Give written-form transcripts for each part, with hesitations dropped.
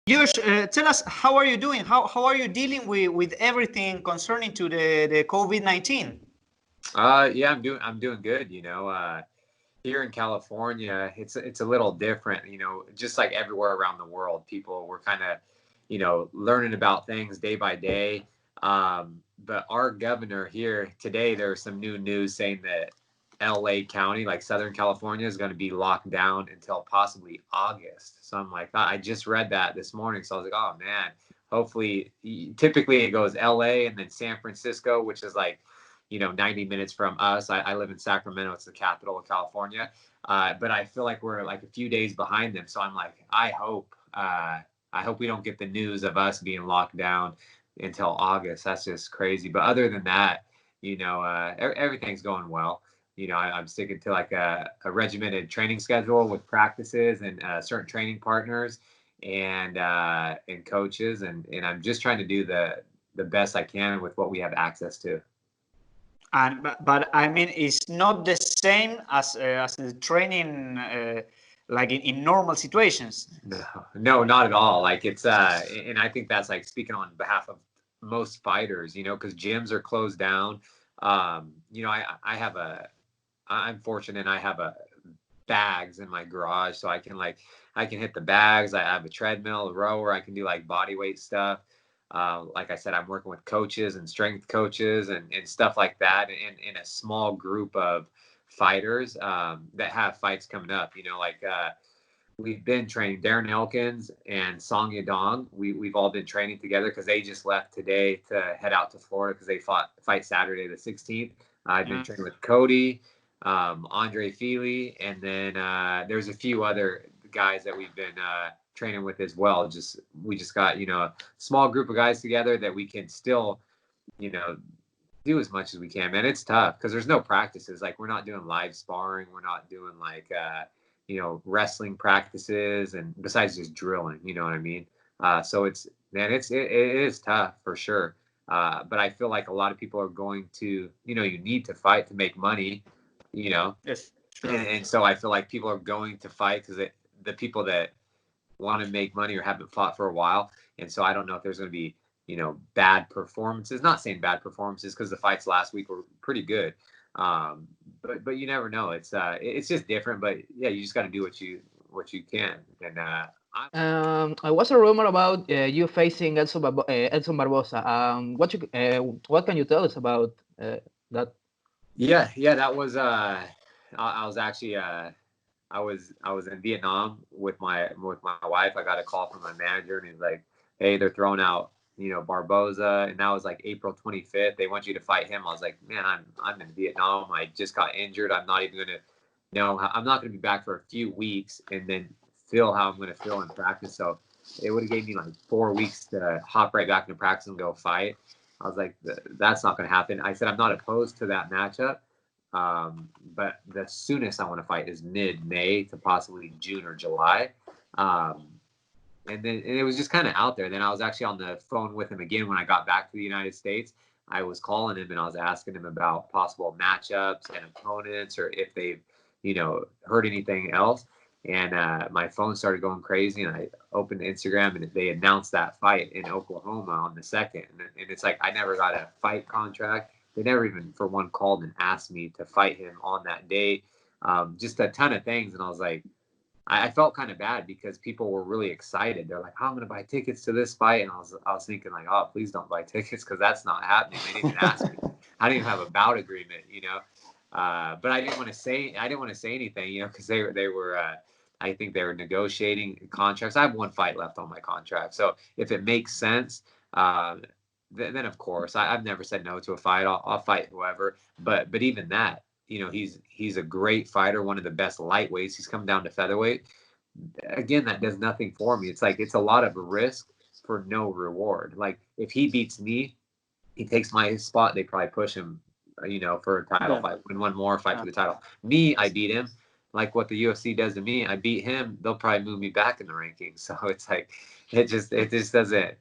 Josh, tell us, how are you doing? How are you dealing with everything concerning to the COVID-19? Yeah, I'm doing good. Here in California, it's a little different. Just like everywhere around the world, people were kind of, learning about things day by day. But our governor here today, there's some new news saying that LA County, like Southern California, is going to be locked down until possibly August. So I'm like, I just read that this morning. So I was like, oh man, hopefully, typically it goes LA and then San Francisco, which is like, 90 minutes from us. I live in Sacramento. It's the capital of California. But I feel like we're like a few days behind them. So I'm like, I hope we don't get the news of us being locked down until August. That's just crazy. But other than that, everything's going well. I'm sticking to like a regimented training schedule with practices and certain training partners and coaches, and I'm just trying to do the best I can with what we have access to. And but I mean, it's not the same as the training like in normal situations. No, not at all. Like it's and I think that's like speaking on behalf of most fighters, because gyms are closed down. I'm fortunate. I have bags in my garage, so I can hit the bags. I have a treadmill, a rower. I can do like body weight stuff. Like I said, I'm working with coaches and strength coaches and stuff like that, and in a small group of fighters that have fights coming up. We've been training Darren Elkins and Song Yadong. We've all been training together because they just left today to head out to Florida because they fight Saturday the 16th. I've been training with Cody, Andre Feely, and then there's a few other guys that we've been training with as well. We just got a small group of guys together that we can still do as much as we can. Man, it's tough because there's no practices. Like we're not doing live sparring. We're not doing like wrestling practices, and besides just drilling, you know what I mean? So it is tough for sure. But I feel like a lot of people are going to, you need to fight to make money, Yes, sure. and so I feel like people are going to fight because the people that want to make money or haven't fought for a while. And so I don't know if there's going to be, bad performances. Not saying bad performances because the fights last week were pretty good. But you never know. It's just different. But yeah, you just got to do what you can. And I was a rumor about you facing Edson Barbosa. What can you tell us about that? Yeah, that was. I was actually. I was in Vietnam with my wife. I got a call from my manager, and he's like, "Hey, they're throwing out, Barboza," and that was like April 25th. They want you to fight him. I was like, "Man, I'm in Vietnam. I just got injured. I'm not even gonna, I'm not gonna be back for a few weeks, and then feel how I'm gonna feel in practice." So it would have gave me like 4 weeks to hop right back into practice and go fight. I was like, "That's not gonna happen." I said, "I'm not opposed to that matchup." But the soonest I want to fight is mid-May to possibly June or July. And it was just kind of out there. Then I was actually on the phone with him again when I got back to the United States. I was calling him and I was asking him about possible matchups and opponents, or if they've, heard anything else. And my phone started going crazy, and I opened Instagram, and they announced that fight in Oklahoma on the 2nd. And it's like I never got a fight contract. They never even for one called and asked me to fight him on that day. Just a ton of things. And I was like, I felt kind of bad because people were really excited. They're like, "Oh, I'm going to buy tickets to this fight." And I was thinking like, "Oh, please don't buy tickets because that's not happening." They didn't even ask me. I didn't even have a bout agreement, but I didn't want to say anything, because they were, I think they were negotiating contracts. I have one fight left on my contract. So if it makes sense, then of course I've never said no to a fight. I'll fight whoever, but even that, he's a great fighter, one of the best lightweights. He's come down to featherweight. Again, that does nothing for me. It's like it's a lot of risk for no reward. Like if he beats me, he takes my spot. They probably push him, for a title fight, win one more, fight for the title. Me, I beat him. Like what the UFC does to me, I beat him. They'll probably move me back in the rankings. So it's like it just doesn't.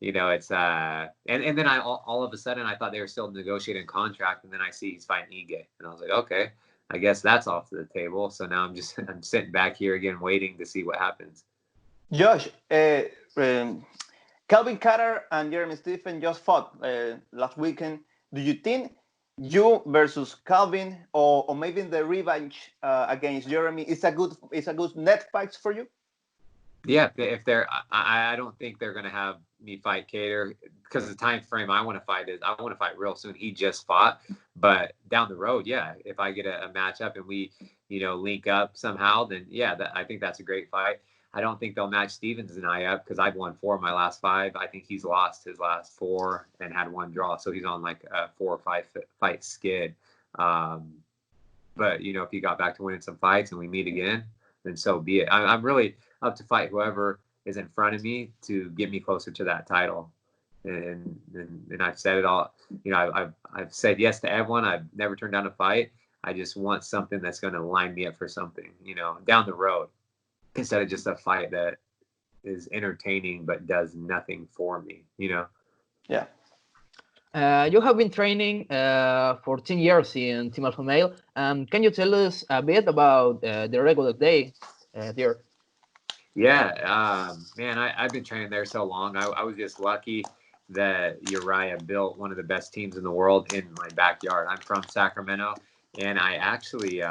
It's and then I all of a sudden I thought they were still negotiating contract, and then I see he's fighting Ige, and I was like, okay, I guess that's off the table. So now I'm sitting back here again waiting to see what happens. Josh, Calvin Carter and Jeremy Stephen just fought last weekend. Do you think you versus Calvin, or maybe the revanche against Jeremy is a good net fight for you? Yeah, if they're, I don't think they're gonna have me fight Cater, because the time frame I want to fight real soon. He just fought, but down the road, yeah, if I get a matchup and we, link up somehow, then yeah, I think that's a great fight. I don't think they'll match Stevens and I up, because I've won 4 of my last 5. I think he's lost his last 4 and had 1 draw, so he's on like a 4 or 5 fight skid. But if he got back to winning some fights and we meet again, then so be it. I'm really up to fight whoever is in front of me to get me closer to that title. And I've said it all. I've said yes to everyone. I've never turned down a fight. I just want something that's going to line me up for something, down the road, instead of just a fight that is entertaining but does nothing for me. Yeah. You have been training for 10 years in Team Alpha Male. Can you tell us a bit about the regular day there? Yeah, man, I've been training there so long. I was just lucky that Uriah built one of the best teams in the world in my backyard. I'm from Sacramento, and I actually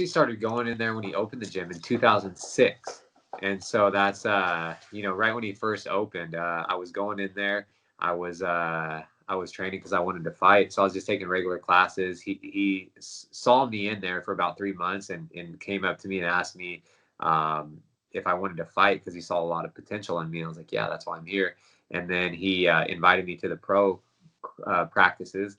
started going in there when he opened the gym in 2006. And so that's, right when he first opened, I was going in there. I was training because I wanted to fight. So I was just taking regular classes. He saw me in there for about 3 months and came up to me and asked me if I wanted to fight, because he saw a lot of potential in me. I was like, yeah, that's why I'm here. And then he invited me to the pro practices.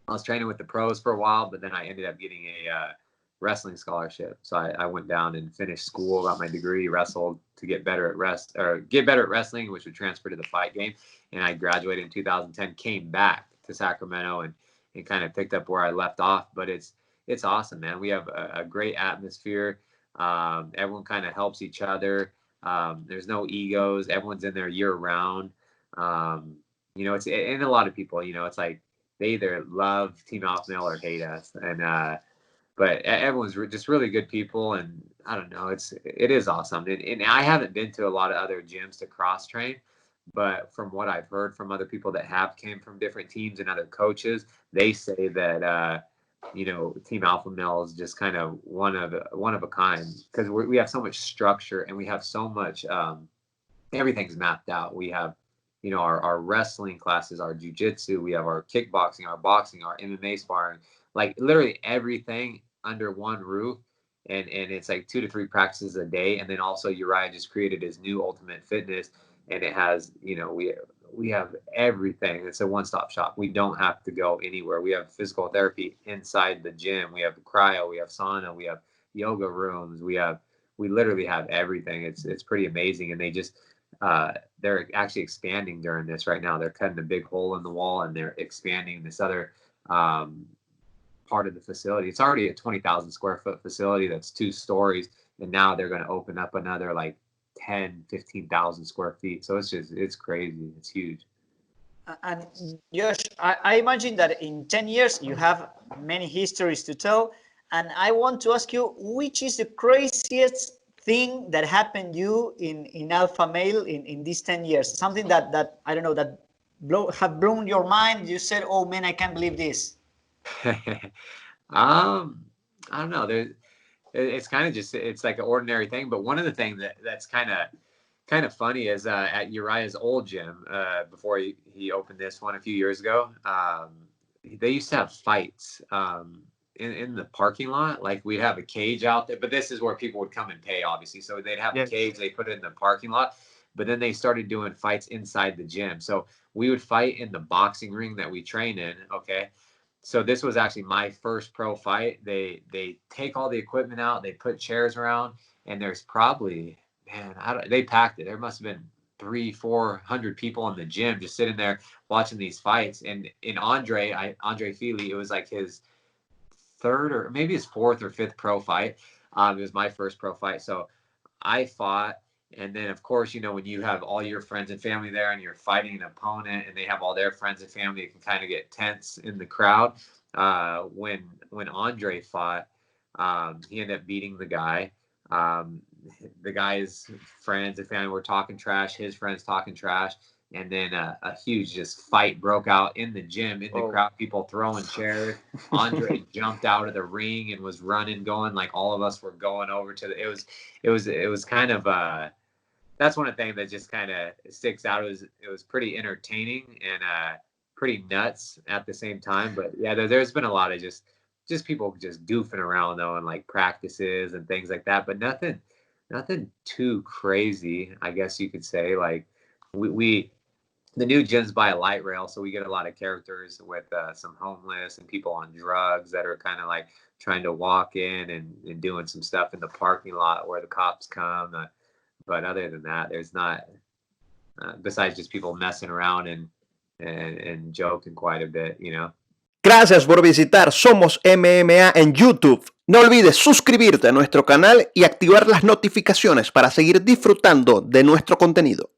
I was training with the pros for a while, but then I ended up getting a wrestling scholarship. So I went down and finished school, got my degree, wrestled to get better at wrestling, which would transfer to the fight game. And I graduated in 2010, came back to Sacramento and kind of picked up where I left off. But it's awesome, man. We have a great atmosphere. Everyone kind of helps each other. There's no egos. Everyone's in there year round. It's, and a lot of people, it's like they either love Team Alpha Male or hate us. And, but everyone's just really good people, and I don't know, it is awesome. And I haven't been to a lot of other gyms to cross train, but from what I've heard from other people that have came from different teams and other coaches, they say that Team Alpha Male is just kind of one of a kind, because we have so much structure and we have so much everything's mapped out. We have our wrestling classes, our jiu-jitsu, we have our kickboxing, our boxing, our MMA sparring, like literally everything under one roof. And it's like 2 to 3 practices a day. And then also Uriah just created his new Ultimate Fitness, and it has, we have everything. It's a one-stop shop. We don't have to go anywhere. We have physical therapy inside the gym. We have cryo, we have sauna, we have yoga rooms. We literally have everything. It's pretty amazing. And they're actually expanding during this right now. They're cutting a big hole in the wall and they're expanding this other part of the facility. It's already a 20,000 square foot facility that's 2 stories, and now they're going to open up another like 15,000 square feet. So it's crazy. It's huge. And Josh, I imagine that in 10 years you have many histories to tell, and I want to ask you, which is the craziest thing that happened you in Alpha Male in these 10 years? Something that I don't know, that have blown your mind. You said, oh man, I can't believe this. I don't know. It's kind of just, it's like an ordinary thing. But one of the things that's kind of funny is at Uriah's old gym, before he opened this one a few years ago, they used to have fights in the parking lot. Like we'd have a cage out there, but this is where people would come and pay, obviously. So they'd have a cage, they put it in the parking lot, but then they started doing fights inside the gym. So we would fight in the boxing ring that we train in. Okay. So this was actually my first pro fight. They take all the equipment out, they put chairs around, and there's probably, man, they packed it. There must have been 300-400 people in the gym just sitting there watching these fights. And in Andre Fili, it was like his 3rd or maybe his 4th or 5th pro fight. It was my first pro fight. So I fought. And then, of course, when you have all your friends and family there and you're fighting an opponent and they have all their friends and family, it can kind of get tense in the crowd. When Andre fought, he ended up beating the guy. The guy's friends and family were talking trash, his friends talking trash, and then a huge just fight broke out in the gym, in the crowd, people throwing chairs. Andre jumped out of the ring and was running, going, like all of us were going over to the, it was kind of that's one of the things that just kind of sticks out. It was pretty entertaining and pretty nuts at the same time. But yeah, there's been a lot of just people just goofing around though, and like practices and things like that, but nothing too crazy, I guess you could say. Like we the new gym's by a light rail, so we get a lot of characters with some homeless and people on drugs that are kind of like trying to walk in and doing some stuff in the parking lot where the cops come. But other than that, there's not, besides just people messing around and joking quite a bit, you know. Gracias por visitar Somos MMA en YouTube. No olvides suscribirte a nuestro canal y activar las notificaciones para seguir disfrutando de nuestro contenido.